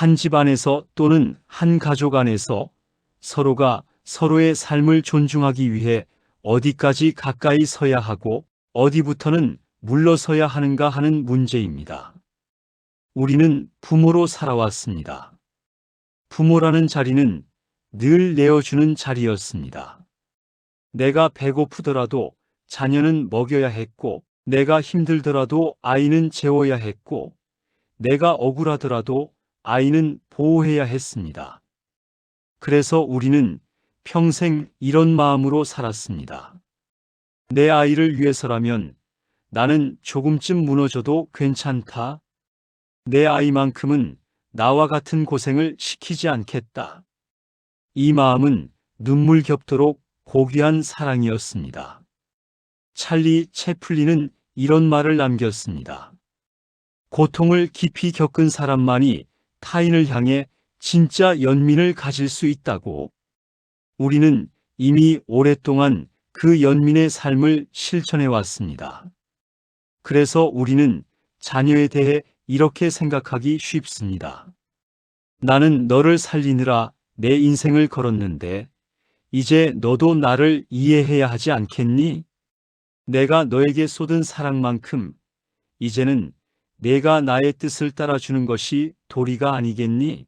한 집 안에서 또는 한 가족 안에서 서로가 서로의 삶을 존중하기 위해 어디까지 가까이 서야 하고 어디부터는 물러서야 하는가 하는 문제입니다. 우리는 부모로 살아왔습니다. 부모라는 자리는 늘 내어주는 자리였습니다. 내가 배고프더라도 자녀는 먹여야 했고, 내가 힘들더라도 아이는 재워야 했고, 내가 억울하더라도 아이는 보호해야 했습니다. 그래서 우리는 평생 이런 마음으로 살았습니다. 내 아이를 위해서라면 나는 조금쯤 무너져도 괜찮다. 내 아이만큼은 나와 같은 고생을 시키지 않겠다. 이 마음은 눈물 겹도록 고귀한 사랑이었습니다. 찰리 채플린은 이런 말을 남겼습니다. 고통을 깊이 겪은 사람만이 타인을 향해 진짜 연민을 가질 수 있다고. 우리는 이미 오랫동안 그 연민의 삶을 실천해 왔습니다. 그래서 우리는 자녀에 대해 이렇게 생각하기 쉽습니다. 나는 너를 살리느라 내 인생을 걸었는데 이제 너도 나를 이해해야 하지 않겠니? 내가 너에게 쏟은 사랑만큼 이제는 내가 나의 뜻을 따라주는 것이 도리가 아니겠니?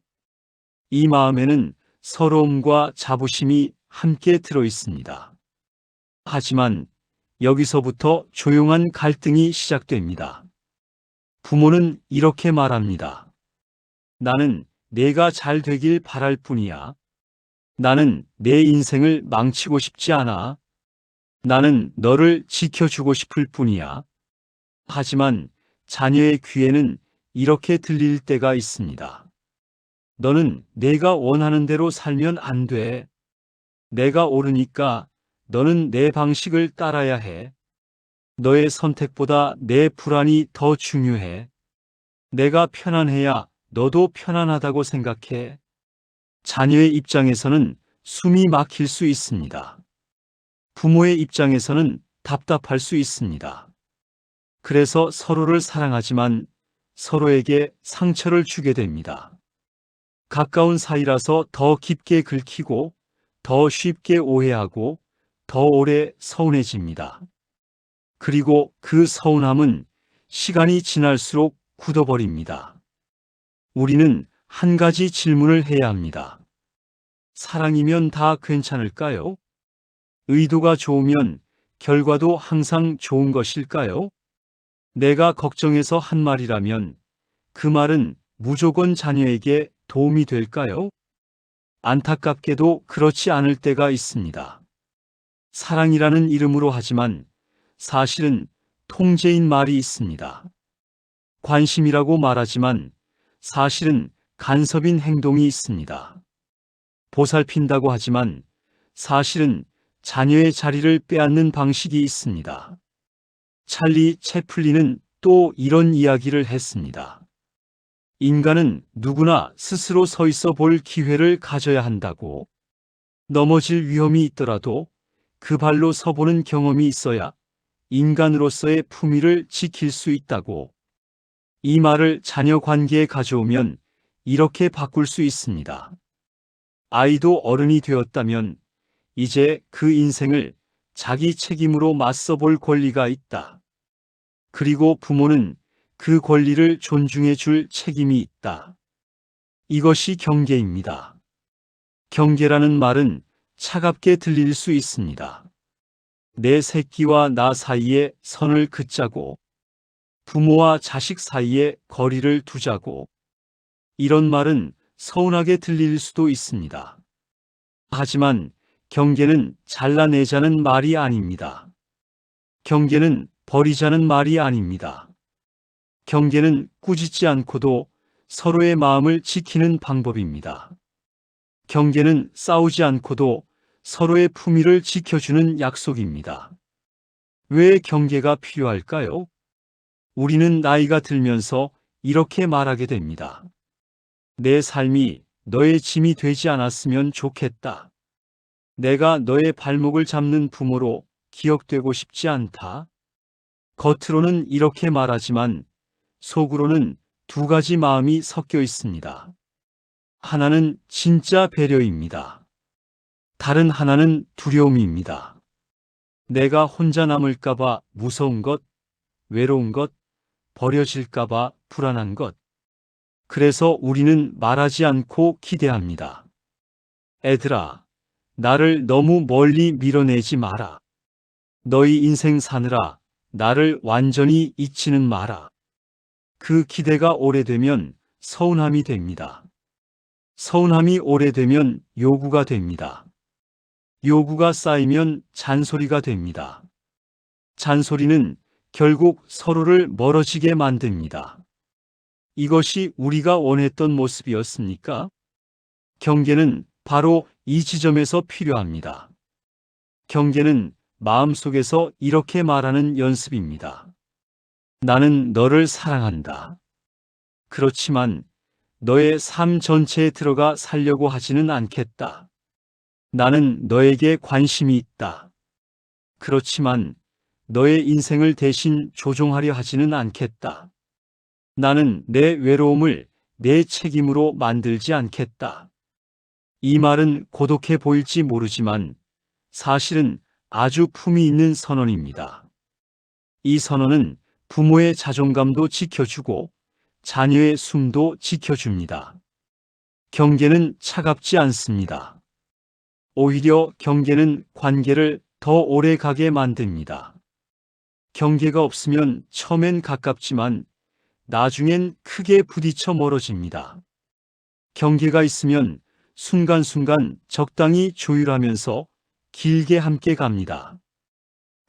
이 마음에는 서러움과 자부심이 함께 들어 있습니다. 하지만 여기서부터 조용한 갈등이 시작됩니다. 부모는 이렇게 말합니다. 나는 내가 잘 되길 바랄 뿐이야. 나는 내 인생을 망치고 싶지 않아. 나는 너를 지켜주고 싶을 뿐이야. 하지만 자녀의 귀에는 이렇게 들릴 때가 있습니다. 너는 내가 원하는 대로 살면 안 돼. 내가 옳으니까 너는 내 방식을 따라야 해. 너의 선택보다 내 불안이 더 중요해. 내가 편안해야 너도 편안하다고 생각해. 자녀의 입장에서는 숨이 막힐 수 있습니다. 부모의 입장에서는 답답할 수 있습니다. 그래서 서로를 사랑하지만 서로에게 상처를 주게 됩니다. 가까운 사이라서 더 깊게 긁히고 더 쉽게 오해하고 더 오래 서운해집니다. 그리고 그 서운함은 시간이 지날수록 굳어버립니다. 우리는 한 가지 질문을 해야 합니다. 사랑이면 다 괜찮을까요? 의도가 좋으면 결과도 항상 좋은 것일까요? 내가 걱정해서 한 말이라면 그 말은 무조건 자녀에게 도움이 될까요? 안타깝게도 그렇지 않을 때가 있습니다. 사랑이라는 이름으로 하지만 사실은 통제인 말이 있습니다. 관심이라고 말하지만 사실은 간섭인 행동이 있습니다. 보살핀다고 하지만 사실은 자녀의 자리를 빼앗는 방식이 있습니다. 찰리 채플린은 또 이런 이야기를 했습니다. 인간은 누구나 스스로 서 있어 볼 기회를 가져야 한다고. 넘어질 위험이 있더라도 그 발로 서보는 경험이 있어야 인간으로서의 품위를 지킬 수 있다고. 이 말을 자녀 관계에 가져오면 이렇게 바꿀 수 있습니다. 아이도 어른이 되었다면 이제 그 인생을 자기 책임으로 맞서 볼 권리가 있다. 그리고 부모는 그 권리를 존중해 줄 책임이 있다. 이것이 경계입니다. 경계라는 말은 차갑게 들릴 수 있습니다. 내 새끼와 나 사이에 선을 긋자고, 부모와 자식 사이에 거리를 두자고, 이런 말은 서운하게 들릴 수도 있습니다. 하지만 경계는 잘라내자는 말이 아닙니다. 경계는 버리자는 말이 아닙니다. 경계는 꾸짖지 않고도 서로의 마음을 지키는 방법입니다. 경계는 싸우지 않고도 서로의 품위를 지켜주는 약속입니다. 왜 경계가 필요할까요? 우리는 나이가 들면서 이렇게 말하게 됩니다. 내 삶이 너의 짐이 되지 않았으면 좋겠다. 내가 너의 발목을 잡는 부모로 기억되고 싶지 않다. 겉으로는 이렇게 말하지만 속으로는 두 가지 마음이 섞여 있습니다. 하나는 진짜 배려입니다. 다른 하나는 두려움입니다. 내가 혼자 남을까봐 무서운 것, 외로운 것, 버려질까봐 불안한 것. 그래서 우리는 말하지 않고 기대합니다. 애들아, 나를 너무 멀리 밀어내지 마라. 너희 인생 사느라 나를 완전히 잊지는 마라. 그 기대가 오래되면 서운함이 됩니다. 서운함이 오래되면 요구가 됩니다. 요구가 쌓이면 잔소리가 됩니다. 잔소리는 결국 서로를 멀어지게 만듭니다. 이것이 우리가 원했던 모습이었습니까? 경계는 바로 이 지점에서 필요합니다. 경계는 마음속에서 이렇게 말하는 연습입니다. 나는 너를 사랑한다. 그렇지만 너의 삶 전체에 들어가 살려고 하지는 않겠다. 나는 너에게 관심이 있다. 그렇지만 너의 인생을 대신 조종하려 하지는 않겠다. 나는 내 외로움을 내 책임으로 만들지 않겠다. 이 말은 고독해 보일지 모르지만 사실은 아주 품이 있는 선언입니다. 이 선언은 부모의 자존감도 지켜주고 자녀의 숨도 지켜줍니다. 경계는 차갑지 않습니다. 오히려 경계는 관계를 더 오래 가게 만듭니다. 경계가 없으면 처음엔 가깝지만 나중엔 크게 부딪혀 멀어집니다. 경계가 있으면 순간순간 적당히 조율하면서 길게 함께 갑니다.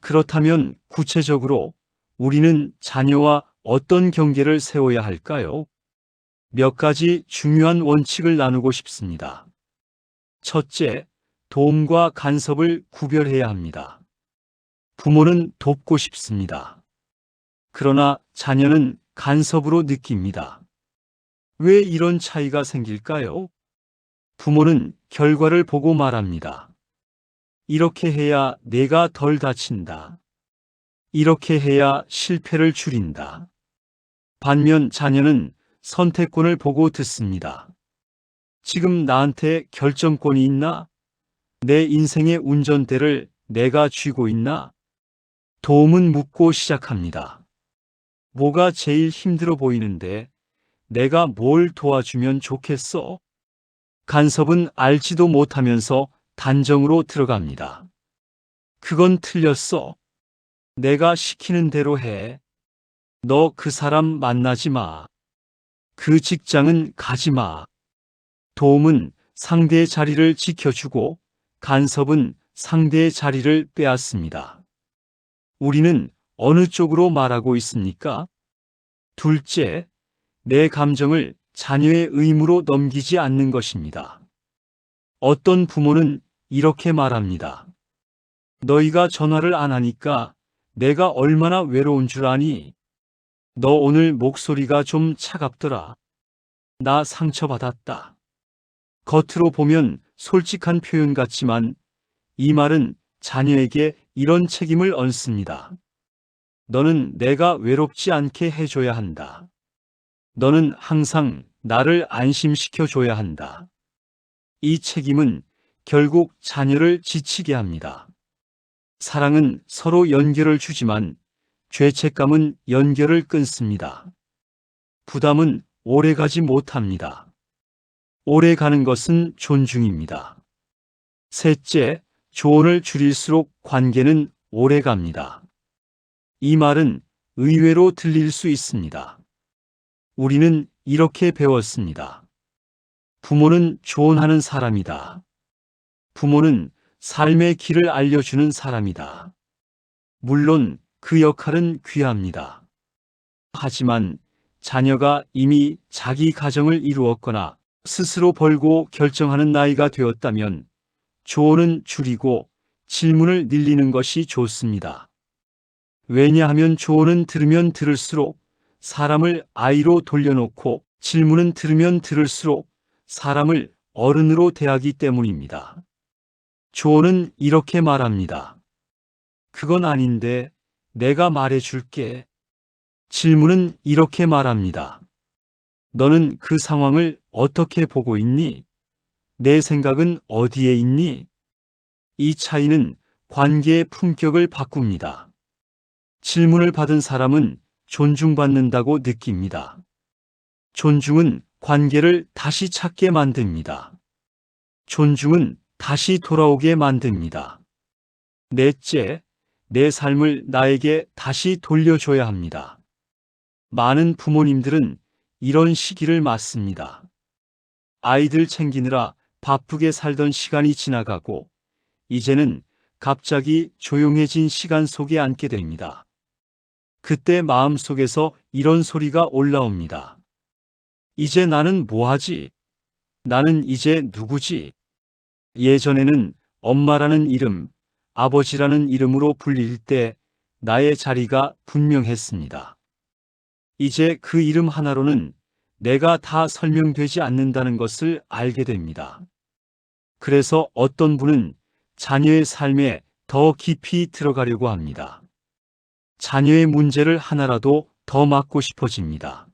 그렇다면 구체적으로 우리는 자녀와 어떤 경계를 세워야 할까요? 몇 가지 중요한 원칙을 나누고 싶습니다. 첫째, 도움과 간섭을 구별해야 합니다. 부모는 돕고 싶습니다. 그러나 자녀는 간섭으로 느낍니다. 왜 이런 차이가 생길까요? 부모는 결과를 보고 말합니다. 이렇게 해야 내가 덜 다친다. 이렇게 해야 실패를 줄인다. 반면 자녀는 선택권을 보고 듣습니다. 지금 나한테 결정권이 있나? 내 인생의 운전대를 내가 쥐고 있나? 도움은 묻고 시작합니다. 뭐가 제일 힘들어 보이는데 내가 뭘 도와주면 좋겠어? 간섭은 알지도 못하면서 단정으로 들어갑니다. 그건 틀렸어. 내가 시키는 대로 해. 너 그 사람 만나지 마. 그 직장은 가지 마. 도움은 상대의 자리를 지켜주고 간섭은 상대의 자리를 빼앗습니다. 우리는 어느 쪽으로 말하고 있습니까? 둘째, 내 감정을 자녀의 의무로 넘기지 않는 것입니다. 어떤 부모는 이렇게 말합니다. 너희가 전화를 안 하니까 내가 얼마나 외로운 줄 아니? 너 오늘 목소리가 좀 차갑더라. 나 상처받았다. 겉으로 보면 솔직한 표현 같지만 이 말은 자녀에게 이런 책임을 얹습니다. 너는 내가 외롭지 않게 해줘야 한다. 너는 항상 나를 안심시켜 줘야 한다. 이 책임은 결국 자녀를 지치게 합니다. 사랑은 서로 연결을 주지만 죄책감은 연결을 끊습니다. 부담은 오래가지 못합니다. 오래가는 것은 존중입니다. 셋째, 조언을 줄일수록 관계는 오래갑니다. 이 말은 의외로 들릴 수 있습니다. 우리는 이렇게 배웠습니다. 부모는 조언하는 사람이다. 부모는 삶의 길을 알려주는 사람이다. 물론 그 역할은 귀합니다. 하지만 자녀가 이미 자기 가정을 이루었거나 스스로 벌고 결정하는 나이가 되었다면 조언은 줄이고 질문을 늘리는 것이 좋습니다. 왜냐하면 조언은 들으면 들을수록 사람을 아이로 돌려놓고 질문은 들으면 들을수록 사람을 어른으로 대하기 때문입니다. 조언은 이렇게 말합니다. 그건 아닌데 내가 말해줄게. 질문은 이렇게 말합니다. 너는 그 상황을 어떻게 보고 있니? 내 생각은 어디에 있니? 이 차이는 관계의 품격을 바꿉니다. 질문을 받은 사람은 존중받는다고 느낍니다. 존중은 관계를 다시 찾게 만듭니다. 존중은 다시 돌아오게 만듭니다. 넷째, 내 삶을 나에게 다시 돌려줘야 합니다. 많은 부모님들은 이런 시기를 맞습니다. 아이들 챙기느라 바쁘게 살던 시간이 지나가고 이제는 갑자기 조용해진 시간 속에 앉게 됩니다. 그때 마음속에서 이런 소리가 올라옵니다. 이제 나는 뭐하지? 나는 이제 누구지? 예전에는 엄마라는 이름, 아버지라는 이름으로 불릴 때 나의 자리가 분명했습니다. 이제 그 이름 하나로는 내가 다 설명되지 않는다는 것을 알게 됩니다. 그래서 어떤 분은 자녀의 삶에 더 깊이 들어가려고 합니다. 자녀의 문제를 하나라도 더 맡고 싶어집니다.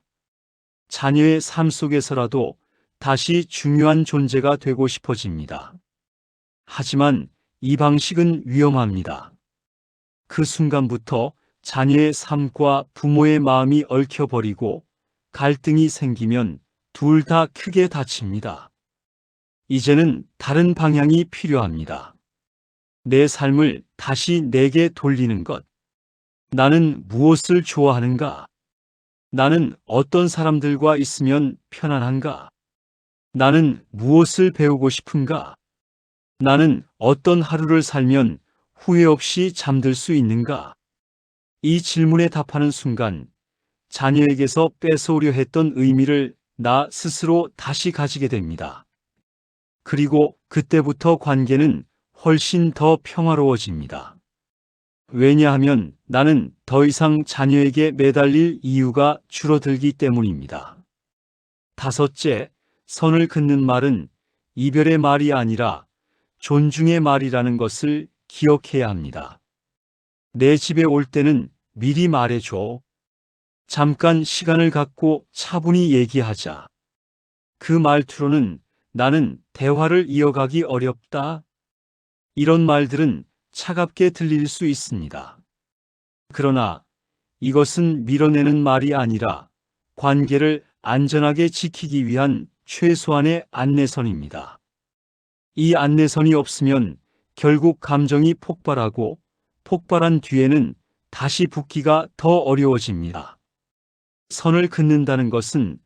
자녀의 삶 속에서라도 다시 중요한 존재가 되고 싶어집니다. 하지만 이 방식은 위험합니다. 그 순간부터 자녀의 삶과 부모의 마음이 얽혀버리고 갈등이 생기면 둘 다 크게 다칩니다. 이제는 다른 방향이 필요합니다. 내 삶을 다시 내게 돌리는 것. 나는 무엇을 좋아하는가? 나는 어떤 사람들과 있으면 편안한가? 나는 무엇을 배우고 싶은가? 나는 어떤 하루를 살면 후회 없이 잠들 수 있는가? 이 질문에 답하는 순간 자녀에게서 뺏어오려 했던 의미를 나 스스로 다시 가지게 됩니다. 그리고 그때부터 관계는 훨씬 더 평화로워집니다. 왜냐하면 나는 더 이상 자녀에게 매달릴 이유가 줄어들기 때문입니다. 다섯째, 선을 긋는 말은 이별의 말이 아니라 존중의 말이라는 것을 기억해야 합니다. 내 집에 올 때는 미리 말해줘. 잠깐 시간을 갖고 차분히 얘기하자. 그 말투로는 나는 대화를 이어가기 어렵다. 이런 말들은 차갑게 들릴 수 있습니다. 그러나 이것은 밀어내는 말이 아니라 관계를 안전하게 지키기 위한 최소한의 안내선입니다. 이 안내선이 없으면 결국 감정이 폭발하고 폭발한 뒤에는 다시 붙기가 더 어려워집니다. 선을 긋는다는 것은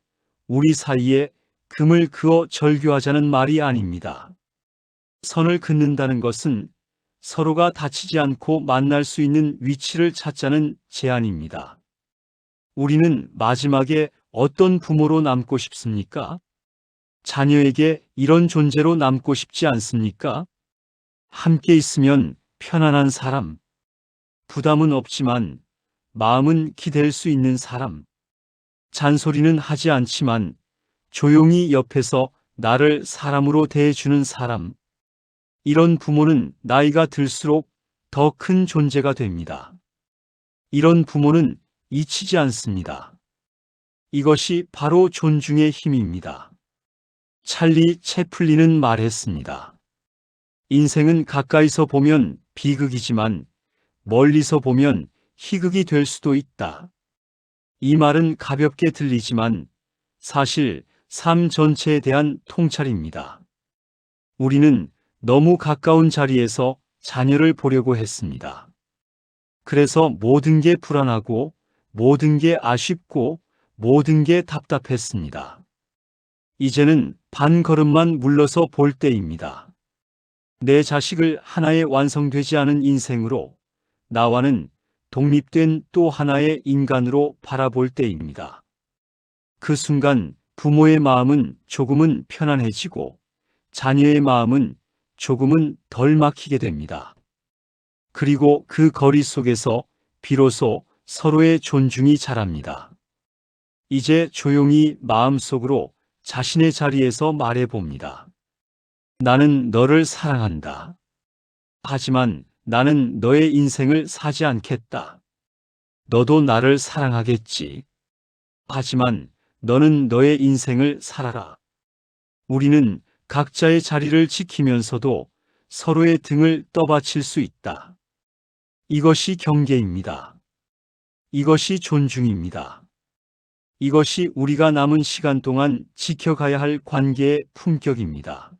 우리 사이에 금을 그어 절교하자는 말이 아닙니다. 선을 긋는다는 것은 서로가 다치지 않고 만날 수 있는 위치를 찾자는 제안입니다. 우리는 마지막에 어떤 부모로 남고 싶습니까? 자녀에게 이런 존재로 남고 싶지 않습니까? 함께 있으면 편안한 사람, 부담은 없지만 마음은 기댈 수 있는 사람, 잔소리는 하지 않지만 조용히 옆에서 나를 사람으로 대해주는 사람, 이런 부모는 나이가 들수록 더 큰 존재가 됩니다. 이런 부모는 잊히지 않습니다. 이것이 바로 존중의 힘입니다. 찰리 채플린은 말했습니다. 인생은 가까이서 보면 비극이지만 멀리서 보면 희극이 될 수도 있다. 이 말은 가볍게 들리지만 사실 삶 전체에 대한 통찰입니다. 우리는 너무 가까운 자리에서 자녀를 보려고 했습니다. 그래서 모든 게 불안하고 모든 게 아쉽고 모든 게 답답했습니다. 이제는 반 걸음만 물러서 볼 때입니다. 내 자식을 하나의 완성되지 않은 인생으로, 나와는 독립된 또 하나의 인간으로 바라볼 때입니다. 그 순간 부모의 마음은 조금은 편안해지고 자녀의 마음은 조금은 덜 막히게 됩니다. 그리고 그 거리 속에서 비로소 서로의 존중이 자랍니다. 이제 조용히 마음속으로 자신의 자리에서 말해봅니다. 나는 너를 사랑한다. 하지만 나는 너의 인생을 사지 않겠다. 너도 나를 사랑하겠지. 하지만 너는 너의 인생을 살아라. 우리는 각자의 자리를 지키면서도 서로의 등을 떠받칠 수 있다. 이것이 경계입니다. 이것이 존중입니다. 이것이 우리가 남은 시간 동안 지켜가야 할 관계의 품격입니다.